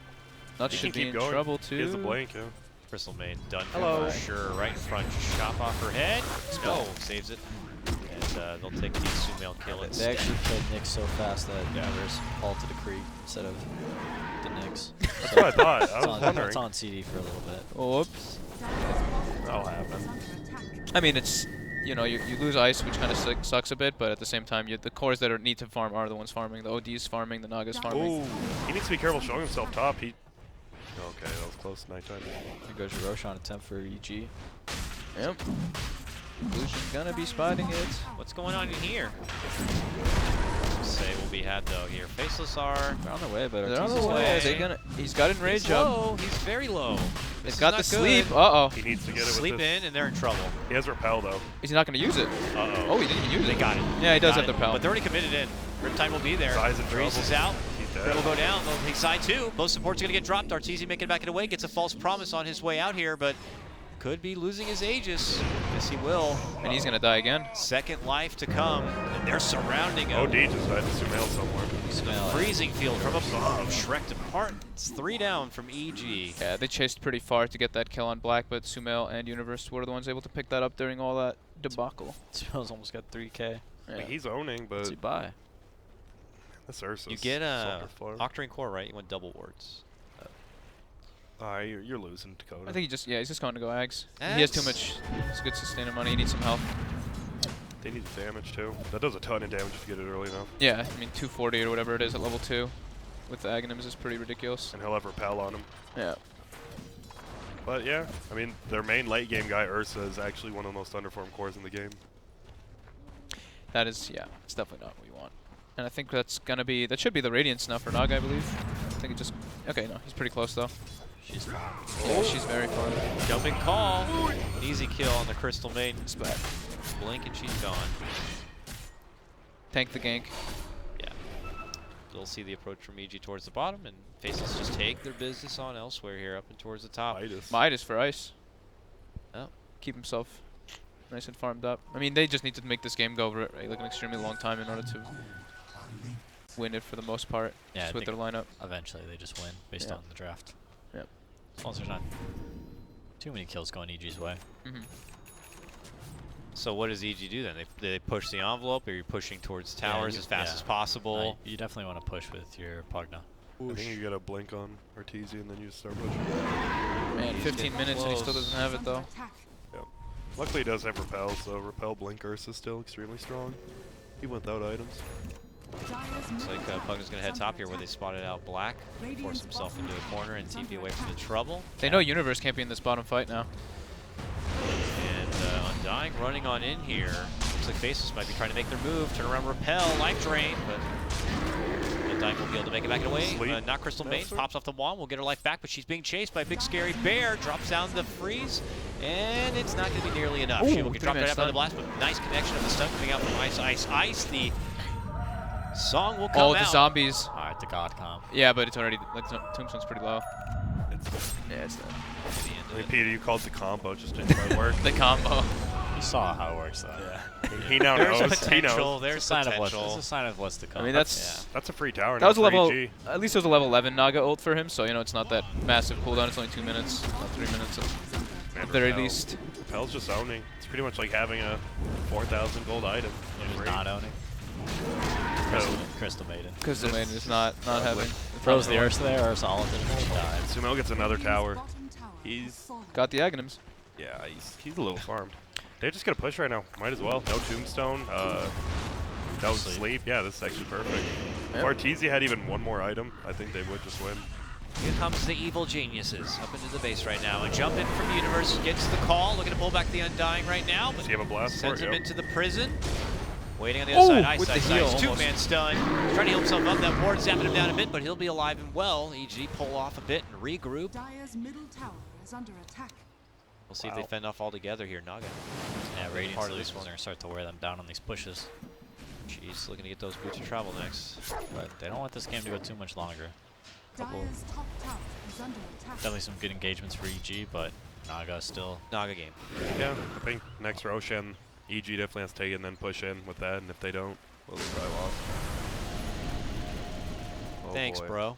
Nuts He should can be keep in going. trouble He has a too. blank, yeah. Crystal Maiden done Hello. for sure. Right in front. Chop off her head. No. Saves it. And they'll take the Sumail kill They instead. actually killed Nyx so fast that Yeah. Universe halted the creep instead of the Nyx. That's what I thought. I It's was on, wondering. it's on CD for a little bit. Whoops. That'll happen. I mean, it's you lose ice, which kind of sucks a bit, but at the same time, the cores that need to farm are the ones farming. The OD's farming, the Naga's farming. Ooh, he needs to be careful showing himself top. Okay, that was close. Nighttime. There goes your Roshan attempt for EG. Yep. Lucian's gonna be spotting it. What's going on in here? Say will be be had though here. Faceless are. They're on their way, but They're on Ortiz the is way. gonna- He's got enrage He's up. low. He's very low. This They've is got the not sleep. good. Uh-oh. He needs to get it Sleep with this. in, and they're in trouble. He has repel though. Is he not going to use it? Uh-oh. Oh, he didn't even use They it. got it. Yeah, he does Got have the it. power. But they're already committed in. Riptide will be there. Zai's in Breeze trouble. is out. He's dead. Crit will go down. They'll take side two. Both supports are going to get dropped. Arteezy making it back and away. Gets a false promise on his way out here, but could be losing his Aegis. Yes, he will. And he's going to die again. Second life to come, and they're surrounding him. OD just died to Sumail somewhere. Freezing field from above. Shrek'd apart. It's 3 down from EG. Yeah, they chased pretty far to get that kill on Black, but Sumail and Universe were the ones able to pick that up during all that debacle. Smells almost got 3K. Yeah. Like, he's owning, but What's he buy? this Ursus. You get a Floor. Octarine Core, right? You want double wards. You're losing Dakota. I think he just, yeah, he's just going to go Ags. He has too much, it's good sustaining money. He needs some health. They need damage too. That does a ton of damage if you get it early enough. Yeah, I mean 240 or whatever it is at level 2 with the Aghanims is pretty ridiculous. And he'll have repel on him. Yeah. But yeah, I mean, their main late game guy, Ursa, is actually one of the most underformed cores in the game. That is, yeah, it's definitely not what we want. And I think that's going to be, that should be the Radiance now for Naga, I believe. I think it just, okay, no, he's pretty close though. She's Yeah, she's very far. Jumping call. An easy kill on the Crystal Maiden. It's bad. Blink and she's gone. Tank the gank. Yeah. You'll see the approach from EG towards the bottom, and Faceless just take their business on elsewhere here, up and towards the top. Midas. Midas for ice. Oh. Keep himself nice and farmed up. I mean, they just need to make this game go over like an extremely long time in order to win it for the most part. Yeah, just I with their lineup. Eventually, they just win based Yeah. on the draft. Yep. As long as there's not too many kills going EG's way. Mm-hmm. So what does EG do then? They push the envelope, or you're pushing towards Yeah, towers you- as fast yeah. as possible? You definitely want to push with your Pugna. I think you get a blink on Arteezy and then you just start pushing. Man, He's 15 getting minutes and he still close. doesn't have it though. Luckily, he does have repel, so repel blink Ursa is still extremely strong, even without items. Looks like Pugna's going to head top here where they spotted out Black, force himself into a corner and TP away from the trouble. They know Universe can't be in this bottom fight now. And Undying running on in here. Looks like Faceless might be trying to make their move, turn around, repel, life drain, but Undying will be able to make it back and away. Sleep. Not Crystal Maiden, Master. pops off the wall, will get her life back, but she's being chased by a big scary bear, drops down the freeze, and it's not going to be nearly enough. She will get dropped right three-man after the stun. blast, but nice connection of the stun coming out from Ice, Ice, Ice. The song will come Oh, out. the zombies. Alright, the God comp. Yeah, but it's already, like, Tombstone's pretty low. It's, Yeah, it's the, I mean, Peter, you called the combo, just didn't quite work. the combo. You saw how it works, though. He now There's knows. a He potential. knows. There's It's a sign of what's. potential. It's a sign of what's to come. I mean, that's, That's a free tower. that was a now for level, EG. at least it was a level 11 Naga ult for him, so, you know, it's not that massive cooldown. It's only 2 minutes, not 3 minutes at Man, the very repel. least. Repel's just owning. It's pretty much like having a 4,000 gold item. It was Free. not owning. No. Crystal Maiden. Because the main is not having. Throws the Ursa there, Ursa all of it died. Sumail gets another tower. He's Got the Aghanims. yeah, he's a little farmed. They're just gonna push right now. Might as well. No tombstone. No sleep. Yeah, this is actually perfect. Yep. If Arteezy had even one more item, I think they would just win. Here comes the evil geniuses up into the base right now. A jump in from Universe gets the call. Looking to pull back the Undying right now, but Does he have a blast for sends it? him Yep. into the prison. Waiting on the other side. Ice, with the Ice, heal Ice. almost. Two-man stun. He's trying to heal himself up. That ward zapping him down a bit, but he'll be alive and well. EG pull off a bit and regroup. Dire's middle tower is under attack. We'll see if they Wow. fend off all together here. Naga. Yeah, Radiance Part of at this least one. is going to start to wear them down on these pushes. Jeez, looking to get those boots of travel next. But they don't want this game to go too much longer. Couple, Dire's top tower is under attack. definitely some good engagements for EG, but Naga still. Naga game. Yeah, I think next Roshan, EG definitely has to take it and then push in with that, and if they don't, we'll just probably lost. Oh Thanks, boy. bro.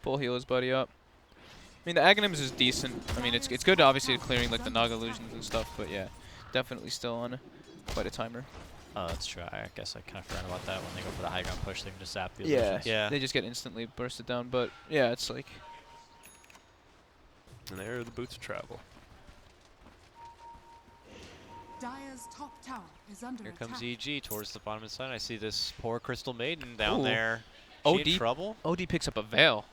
Full heal his buddy up. I mean, the Aghanims is decent. I mean, it's good, obviously, clearing like the Naga illusions and stuff, but yeah, definitely still on quite a timer. Oh, that's true. I guess I kind of forgot about that. When they go for the high ground push, they can just zap the Yeah, illusions. Yeah. they just get instantly bursted down, but yeah, it's like, And there are the boots of travel. Dire's top tower is under Here attack. comes EG towards the bottom of the side. I see this poor Crystal Maiden down Ooh. there. Oh, She in deep. trouble? OD picks up a Veil.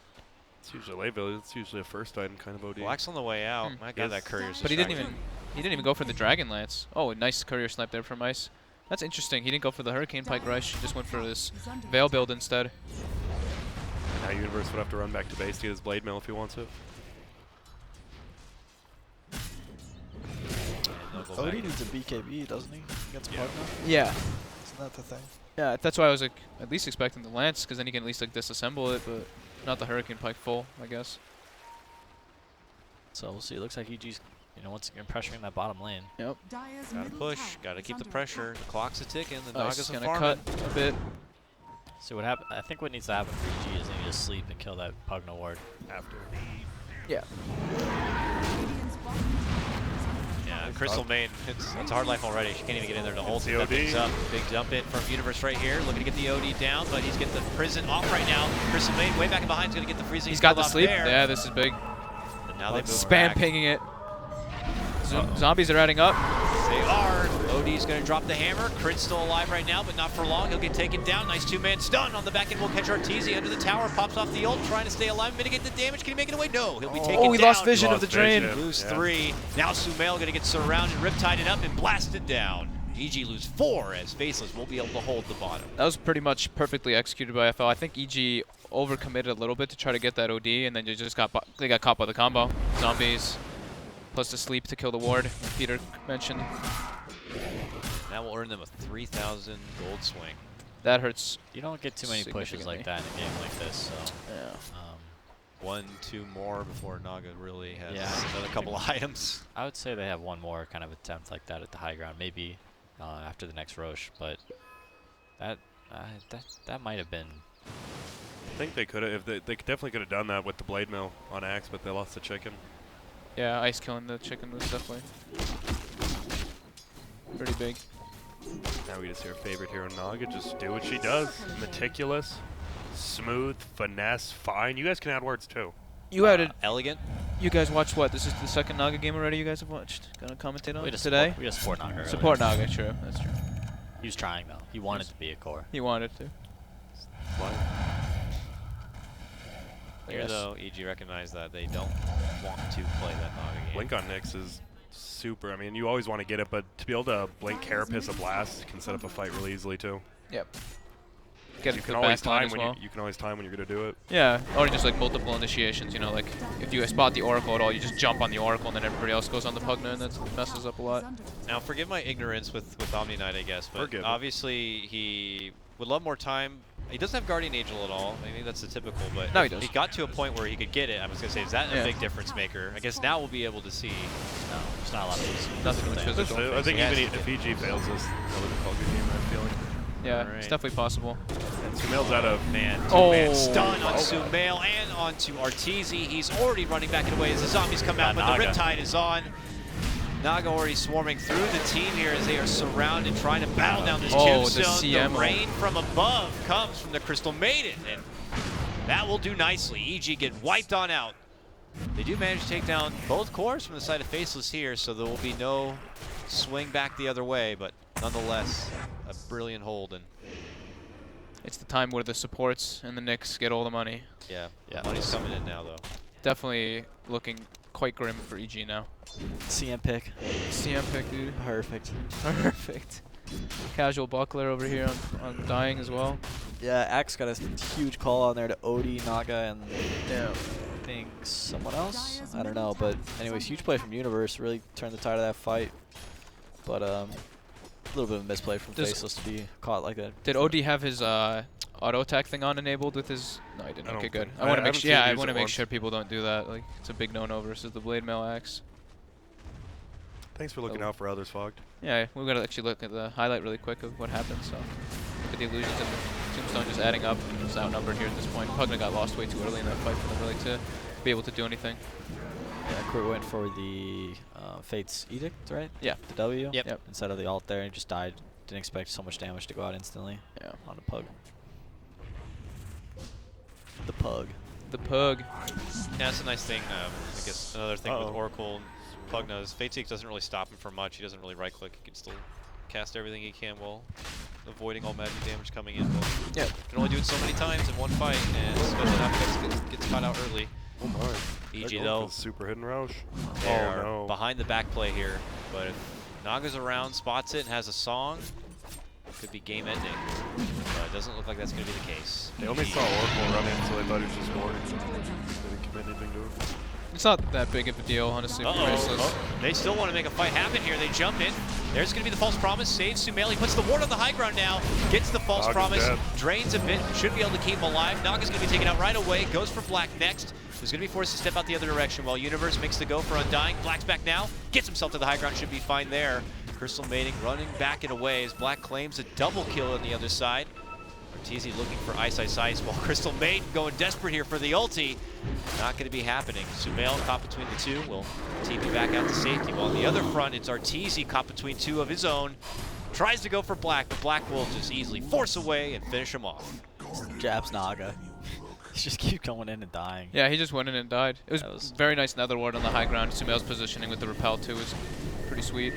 It's usually late village. It's usually a first item kind of OD. Black's on the way out. Hmm. My God, Yes. that courier's But he didn't distracting. even go for the Dragon Lance. Oh, a nice courier snipe there from Ice. That's interesting. He didn't go for the Hurricane Pike rush. He just went for this Veil build instead. Now Universe would have to run back to base to get his Blade Mail if he wants it. Odie needs a BKB, doesn't he? Against Pugna? Yeah. Isn't that the thing? Yeah, that's why I was like at least expecting the Lance, because then he can at least like disassemble it, but not the Hurricane Pike full, I guess. So we'll see. It looks like EG's, once again pressuring that bottom lane. Yep. Dire's Gotta middle push. tower Gotta is keep the under pressure. attack. The clock's a ticking. The Ice Naga's is a gonna farming. cut a bit. See what happen. I think what needs to happen for EG is they need to sleep and kill that Pugna ward. After. Yeah. Radiant's bottom tower is under Yeah, attack. Crystal Maiden, it's a hard life already. She can't even get in there to ult. It's That the picks OD. up. Big jump in from Universe right here. Looking to get the OD down, but he's getting the prison off right now. Crystal Maiden way back in behind is going to get the freezing. He's got the off sleep. there. Yeah, this is big. And now they move Spam back. pinging it. Zombies are adding up. They are. OD's going to drop the hammer. Crit's still alive right now, but not for long. He'll get taken down. Nice two-man stun on the back end. Will catch Arteezy under the tower. Pops off the ult, trying to stay alive, mitigate the damage. Can he make it away? No. He'll be taken down. Oh, he lost vision of Lost the drain. vision. Lose Yeah. 3. Now Sumail going to get surrounded, riptide it up, and blasted down. EG lose 4 as Faceless won't be able to hold the bottom. That was pretty much perfectly executed by FL. I think EG overcommitted a little bit to try to get that OD, and then they just got caught by the combo. Zombies, plus the sleep to kill the ward, like Peter mentioned. That will earn them a 3,000 gold swing. That hurts. You don't get too many pushes like that in a game like this, so. Yeah. 1, 2 more before Naga really has Yeah. another couple of items. I would say they have one more kind of attempt like that at the high ground, maybe after the next Roche, but that might have been. I think they could have. They definitely could have done that with the Blade Mill on Axe, but they lost the chicken. Yeah, ice killing the chicken was definitely pretty big. Now we just see our favorite hero Naga just do what she does. Meticulous, smooth, finesse, fine. You guys can add words too. You added. Elegant. You guys watched what? This is the second Naga game already. You guys have watched. Gonna commentate on We it had today. We had a support Naga earlier. Support Naga, true. That's true. He was trying though. He wanted to be a core. He wanted to. Here Yes. though, EG recognized that they don't want to play that Naga game. Blink on Nyx is super. I mean, you always want to get it, but to be able to blink Carapace a blast can set up a fight really easily too. Yep. Get You it can the always back line time as when well. you can always time when you're gonna do it. Yeah, or just like multiple initiations, like if you spot the Oracle at all, you just jump on the Oracle and then everybody else goes on the Pugna, and that messes up a lot. Now, forgive my ignorance with Omni Knight, I guess, but Forgive it. obviously he would love more time. He doesn't have Guardian Angel at all. I think that's the typical, but No, he if does. he got to a point where he could get it. I was going to say, is that Yeah. a big difference maker? I guess now we'll be able to see. No, there's not a lot of these. Nothing really things. physical. I think Yes. even if EG fails this, that would have a game. I feel like. Yeah, Alright. it's definitely possible. And Sumail's out of Man, Oh. two-man stun on Oh. Sumail and onto Arteezy. He's already running back and away as the zombies come out, but the Naga. Riptide is on. Naga already swarming through the team here as they are surrounded, trying to battle down this Oh, the tombstone. CM. rain from above comes from the Crystal Maiden, and that will do nicely. EG get wiped on out. They do manage to take down both cores from the side of Faceless here, so there will be no swing back the other way, but nonetheless, a brilliant hold. And It's the time where the supports and the Knicks get all the money. yeah, Yeah. money's coming in now, though. Definitely looking quite grim for EG now. CM pick. CM pick, dude. Perfect. Perfect. Casual buckler over here on dying as well. Yeah, Axe got a huge call on there to Odie, Naga, and Yeah. I think someone else. I don't know, but anyways, huge play from Universe. Really turned the tide of that fight. But a little bit of a misplay from Does- Faceless to be caught like that. Did OD have his auto attack thing on enabled with his? No, he didn't. I don't Okay, good. think- I want to I make haven't sure. seen Yeah, him I use want to it make once. sure people don't do that. Like, it's a big no-no versus the Blade Mail Axe. Thanks for looking Oh. out for others, Fogged. Yeah, we're gonna actually look at the highlight really quick of what happened. So, look at the illusions and the tombstone just adding up. It's outnumbered here at this point. Pugna got lost way too early in that fight for them really to be able to do anything. Yeah, Kurt went for the Fate's Edict, right? Yeah. The W. Yep. Instead of the ult there, he just died. Didn't expect so much damage to go out instantly Yeah. on the Pug. The Pug. The Pug. Yeah, that's a nice thing. I guess another thing with Oracle and Pugna is Fateseek doesn't really stop him from much. He doesn't really right-click. He can still cast everything he can while avoiding all magic damage coming in. But Yeah. can only do it so many times in one fight, and special aspects gets caught out early. Oh my. EG That though, goes super hidden Roush. they Oh are no. behind the back play here. But if Naga's around, spots it, and has a song, could be game-ending. But it doesn't look like that's going to be the case. They only saw Oracle run in, so they thought he was just boarding. They didn't commit anything to it. It's not that big of a deal, honestly, for Faceless. They still want to make a fight happen here. They jump in. There's going to be the false promise. Saves Sumail. He puts the ward on the high ground now. Gets the false Naga's promise. dead. Drains a bit. Should be able to keep him alive. Naga's going to be taken out right away. Goes for Black next. He's going to be forced to step out the other direction while Universe makes the go for Undying. Black's back now. Gets himself to the high ground. Should be fine there. Crystal Mating running back and away as Black claims a double kill on the other side. Arteezy looking for Ice while Crystal Maiden going desperate here for the ulti. Not going to be happening. Sumail caught between the two will TP back out to safety. While on the other front, it's Arteezy caught between two of his own. Tries to go for Black, but Black will just easily force away and finish him off. Jabs Naga. He just keep going in and dying. Yeah, he just went in and died. It was very nice nether ward on the high ground. Sumail's positioning with the repel too was pretty sweet.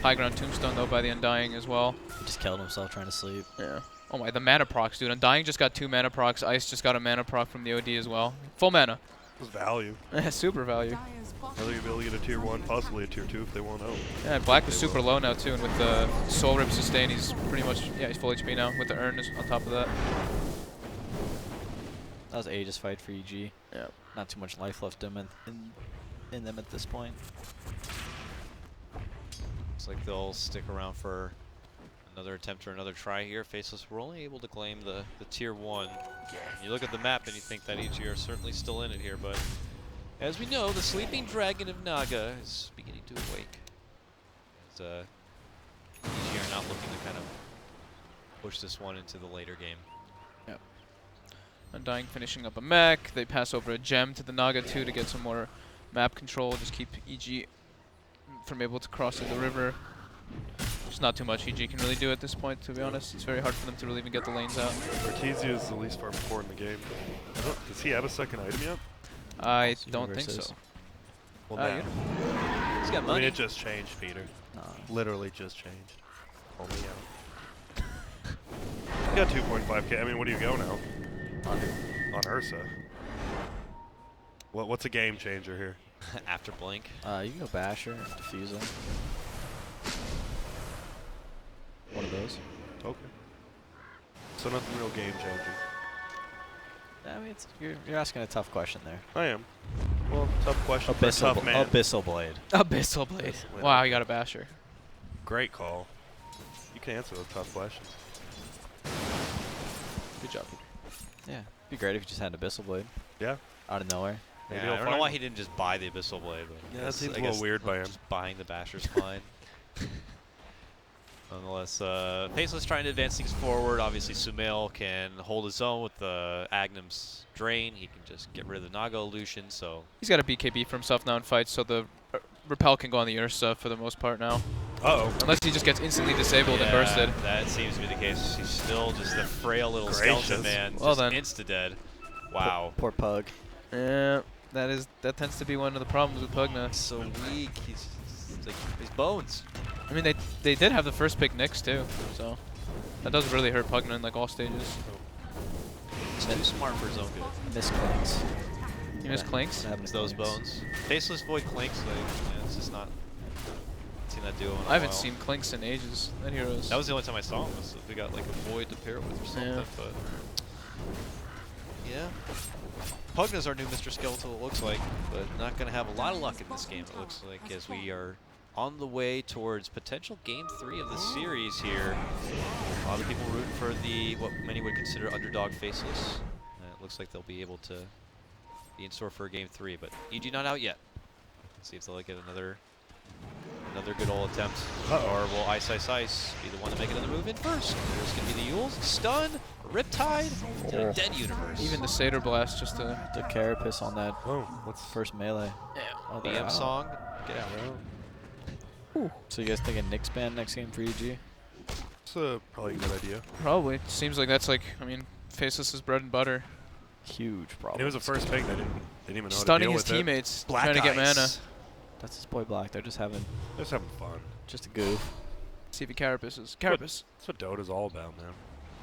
High ground tombstone though by the Undying as well. He just killed himself trying to sleep. Yeah. Oh my, the mana procs, dude. Undying just got 2 mana procs. Ice just got a mana proc from the OD as well. Full mana. It was value. Super value. Dire's bottom Are they able to get a tier 1, possibly a tier 2 if they want out? Yeah, and Black was super low now too, and with the Soul Rip sustain, he's pretty much, yeah, he's full HP now with the Urn on top of that. That was Aegis fight for EG. Yeah. Not too much life left in them at this point. Looks like they'll stick around for another attempt or another try here. Faceless were only able to claim the tier 1. You look at the map and you think that EG are certainly still in it here, but as we know, the sleeping dragon of Naga is beginning to awake. As EG are not looking to kind of push this one into the later game. Yep. Undying finishing up a mech. They pass over a gem to the Naga too to get some more map control. Just keep EG from able to cross the river. There's not too much EG can really do at this point, to be honest. It's very hard for them to really even get the lanes out. Arteezy is the least far before in the game. Does he have a second item yet? I don't think so. Well, Oh, now. yeah. He's got I mean, money. it just changed, Peter. Literally just changed. Call me out. You got 2.5k. I mean, what do you go now? On Ursa. What's a game changer here? After Blink. You can go Basher, Diffuser. One of those. Okay. So nothing real game changing. I mean, you're asking a tough question there. I am. Well, tough question for a tough man. Abyssal Blade. Abyssal Blade. Wow, you got a basher. Great call. You can answer those tough questions. Good job, Peter. Yeah, it'd be great if you just had an Abyssal Blade Yeah. out of nowhere. Maybe Yeah, he'll I don't know find why one. he didn't just buy the Abyssal Blade. But Yeah, I that guess- seems I a little guess weird by him. Just buying the Basher's fine. Nonetheless, Faceless trying to advance things forward. Obviously, Sumail can hold his own with the Agnum's Drain. He can just get rid of the Naga illusion, so... He's got a BKB for himself now in fights, so the repel can go on the Ursa for the most part now. Uh-oh. Unless he just gets instantly disabled and bursted. That seems to be the case. He's still just a frail little Gracious. skeleton man. Well just then. insta-dead. Wow. Poor Pug. Yeah, that tends to be one of the problems with Pugna. He's so weak. He's like his bones. I mean, they did have the first pick Nyx too, so that does really hurt Pugna in like all stages. He's too smart for his own good. Misclinks. You miss Clinks? It's those bones. Faceless Void Clinks, like, yeah, it's just not... seen that duo in a I haven't while. seen Clinks in ages. That heroes. That was the only time I saw him. Was we got like a Void to pair it with or something, Yeah. but... Yeah. Pugna's our new Mr. Skeletal, it looks like, but not going to have a lot of luck in this game, it looks like, as we are on the way towards potential Game 3 of the series here. A lot of people rooting for the, what many would consider underdog Faceless. It looks like they'll be able to be in store for a Game 3, but EG not out yet. Let's see if they'll get another good old attempt. Or will Ice be the one to make another move in first? There's going to be the Yules, stun, Riptide, and a dead Universe. Even the Satyr Blast just to... The Carapace on that Oh, what's first melee. Yeah. Oh, they're BM out. song, get out. So you guys think a Nyx ban next game for EG? It's probably a good idea. Probably. Seems like that's like, I mean, Faceless is bread and butter. Huge problem. It was the first pick. They didn't even know how to Stunning deal his with it. teammates, Black trying to get Ice. mana. That's his boy Black. They're just having Just having fun. just a goof. See if he Carapaces. Carapace. That's what Dota's all about, man.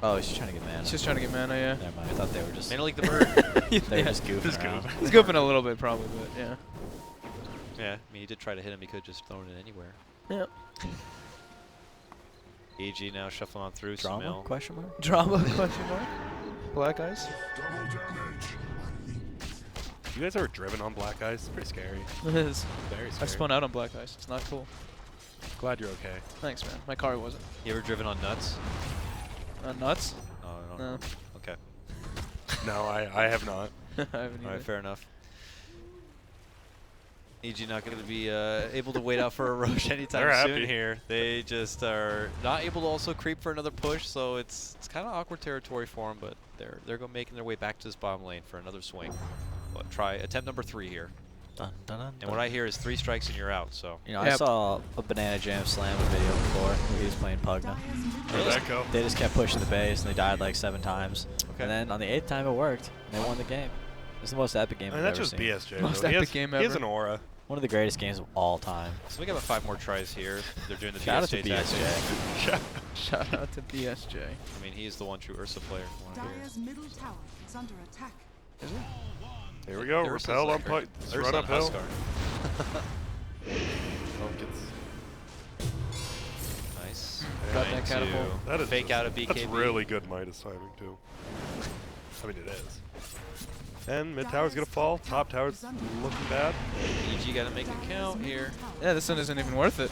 Oh, he's just trying to get mana. He's just trying to get mana, yeah. Never mind. I thought they were just Mana League the Bird. they were just goofing Just around. goofing. He's goofing a little bit probably, but yeah. Yeah, I mean, he did try to hit him. He could have just thrown it anywhere. Yeah. EG now shuffling on through. Drama? Samil. Question mark? Drama? Question mark. Black Ice. You guys ever driven on black ice? It's pretty scary. It is. Very I scary. spun out on Black Ice. It's not cool. Glad you're okay. Thanks, man. My car wasn't. You ever driven on nuts? Nuts? Oh, No. Okay. No, I have not. I haven't All right, either. fair enough. EG not going to be able to wait out for a Roche anytime They're soon happy. here. They just are not able to also creep for another push, so it's kind of awkward territory for them. But they're making their way back to this bottom lane for another swing. But try attempt number 3 here. Dun, dun, dun, And what I hear is 3 strikes and you're out. So You know, I Yep. saw a Banana Jam slam a video before where he was playing Pugna. Where'd that go? They just kept pushing the base and they died like 7 times. Okay. And then on the 8th time it worked and they won the game. It's the most epic game And I've that's ever just seen. BSJ. Most though. He epic has- game He has ever. an aura. One of the greatest games of all time. we got about 5 more tries here. They're doing the Shout out to BSJ tactics. BSJ. Shout out to BSJ. I mean, he is the one true Ursa player. If you wanna hear. Dire's middle tower is under attack. Here we go. Ursa's Repel like on her- puck. Just Ursa run and uphill. Huskar. Oh, gets- Nice. Got Trying that to catapult. That is fake just- out a BKB. That's really good Midas timing, too. I mean, it is. And mid tower's going to fall. Top tower's looking bad. EG got to make it count here. Yeah, this one isn't even worth it.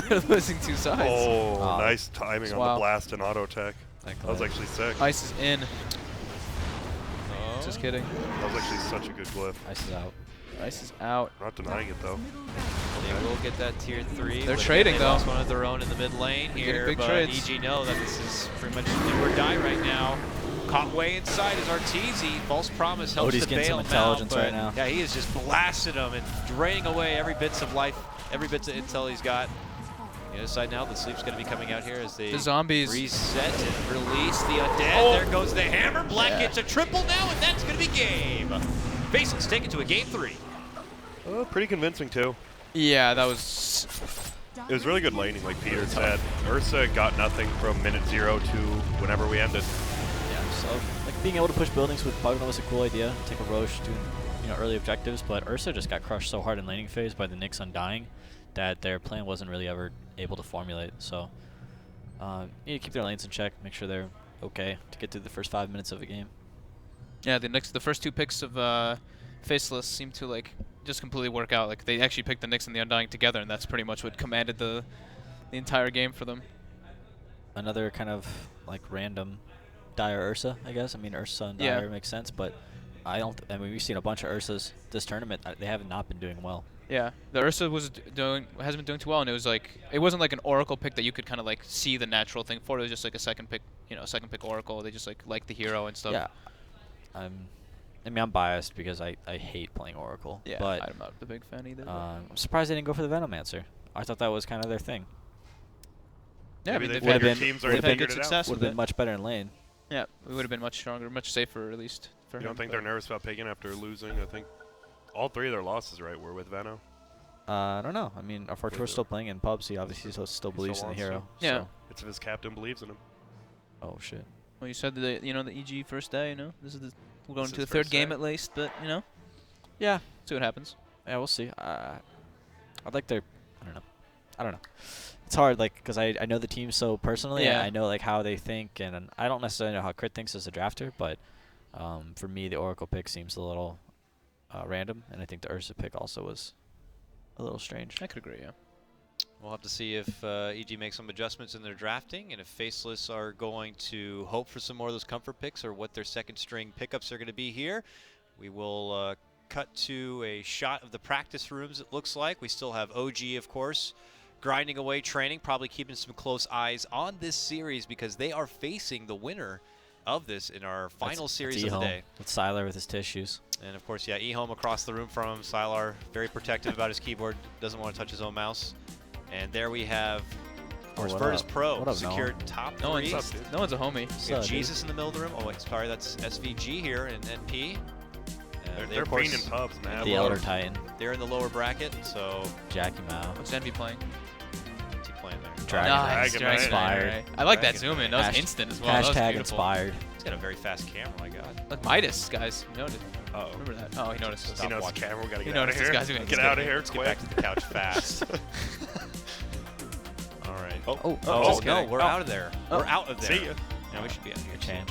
They're losing 2 sides. Oh, Wow. nice timing on Wow. the blast and auto tech. That was actually sick. Ice is in. Oh. Just kidding. That was actually such a good glyph. Ice is out. Ice is out. Not denying it, though. They will get that tier 3. They're but trading, they though. lost one of their own in the mid lane Getting here, big but trades. EG know that this is pretty much do or die right now. Caught way inside is Arteezy. False promise helps Odie's to getting bail some him out, intelligence but right now. yeah, he is just blasting him and draining away every bits of life, every bits of intel he's got. The other side now, the sleep's going to be coming out here as they The zombies. reset and release the undead. There goes the hammer. Black gets a triple now, and that's going to be game. Faceless take it to a game 3. Pretty convincing, too. Yeah, that was. It was really good laning, like Peter said. Ursa got nothing from minute 0 to whenever we ended. Yeah, so like being able to push buildings with Pugna was a cool idea. Take a Roche doing early objectives, but Ursa just got crushed so hard in laning phase by the Nyx Undying that their plan wasn't really ever able to formulate. So need to keep their lanes in check, make sure they're okay to get through the first 5 minutes of a game. Yeah, the first 2 picks of Faceless seemed to like just completely work out. Like they actually picked the Nyx and the Undying together, and that's pretty much what commanded the entire game for them. Another kind of like random Dire Ursa, I guess. I mean, Ursa and Yeah. Dire makes sense, but I mean, we've seen a bunch of Ursas this tournament. They have not been doing well. Yeah, the Ursa hasn't been doing too well, and it wasn't like an Oracle pick that you could kind of like see the natural thing for. It was just like a second pick Oracle. They just like the hero and stuff. Yeah. I mean, I'm biased because I hate playing Oracle. Yeah, But I'm not a big fan either. I'm surprised they didn't go for the Venomancer. I thought that was kind of their thing. yeah, I Maybe mean, they they would've figured been- teams would've already been figured it out. success. Would have with been it. much better in lane. Yeah, we would have been much stronger, much safer at least for You him. don't think but- they're nervous about picking after losing? I think all 3 of their losses, right, were with Veno. I don't know. I mean, if With Artur's it. still playing in pubs, he obviously still believes in the wants to. hero. Yeah. So. It's if his captain believes in him. Oh shit. Well, you said that the EG first day. This is we're going This to is the third first game day. at least, but Yeah. see what happens. Yeah, we'll see. I'd like their. I don't know. It's hard, like, because I know the team so personally. Yeah. I know like how they think, and I don't necessarily know how Crit thinks as a drafter, but for me, the Oracle pick seems a little random, and I think the Ursa pick also was a little strange. I could agree. Yeah. We'll have to see if EG makes some adjustments in their drafting and if Faceless are going to hope for some more of those comfort picks or what their second string pickups are going to be here. We will cut to a shot of the practice rooms, it looks like. We still have OG, of course, grinding away, training, probably keeping some close eyes on this series because they are facing the winner of this in our final series of the day. With Sylar with his tissues. And of course, yeah, eHome across the room from him. Sylar, very protective about his keyboard, doesn't want to touch his own mouse. And there we have, of course, what Virtus up? Pro What up, secured top No 3. one's no one's a homie. We have Dude. Jesus in the middle of the room. Oh, wait, sorry, that's SVG here and NP. They're of course, fiending pubs, man. The Elder Titan, they're in the lower bracket, so Jackie Mao. What's Envy playing? what's he playing there? Dragon Nice, Dragon Knight. Inspired. Knight. I like that Dragon zoom in. That was Hash- instant as well. That was Hashtag beautiful. inspired. He's got a very fast camera, my God. Like Midas, guys. You noted. Uh-oh. Remember that? Oh, he noticed. Stop He knows the watching. camera. We gotta He get out of noticed this here. guy's gonna- Get out of here Let's get quick. back to the couch fast. All right, Oh, Oh, Oh, just no, kidding. we're out of there. Oh. We're out of there. See ya. Now we should be out here. Change.